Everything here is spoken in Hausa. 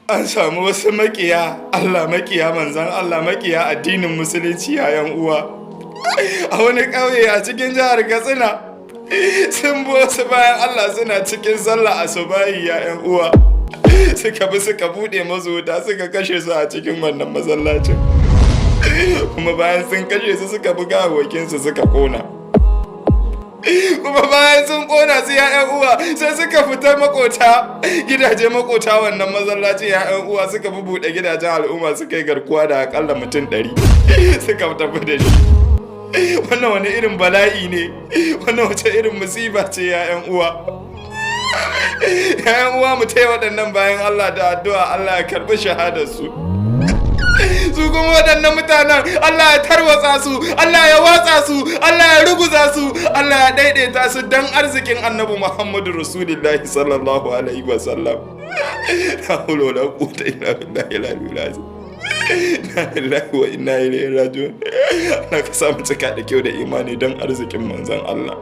an samu wasu makiya Allah, makiya manzan Allah, makiya addinin musulunci yayan uwa a wani ƙauye a cikin jihar Katsina. Sun bi wasu bayan Allah suna cikin sallah asubahi yayan uwa, suka bude masu wuta suka kashe su a cikin wannan masallacin, kuma bayan sun kashe su suka buga abokinsu suka kona, kuma bayan sun kona su ya'yan uwa sai suka fita makota gidaje makota wannan masallaci ya'yan uwa suka bubuɗe gidajen al'umma suka yi garkuwa da akalla mutum 100 suka tafi da shi. Wannan wani irin bala'i ne, wannan wace irin musiba ce ya'yan uwa. Ya'yan uwa mu taya waɗannan bayan Allah da addu'a Allah ya karɓi shahadarsu. Su kuma waɗannan mutanen Allah ya tarwatsa su, Allah ya watsa su, Allah ya ruguza su, Allah ya daidaita su dan arzikin Annabi Muhammadu Rasulullahi sallallahu alaihi wa sallam. La hawla wala quwwata illa billahi al-aliyyil azim. Inna lillahi wa inna ilaihi raji'un. Allah ka samu cika da kyau da imani dan arzikin manzon Allah.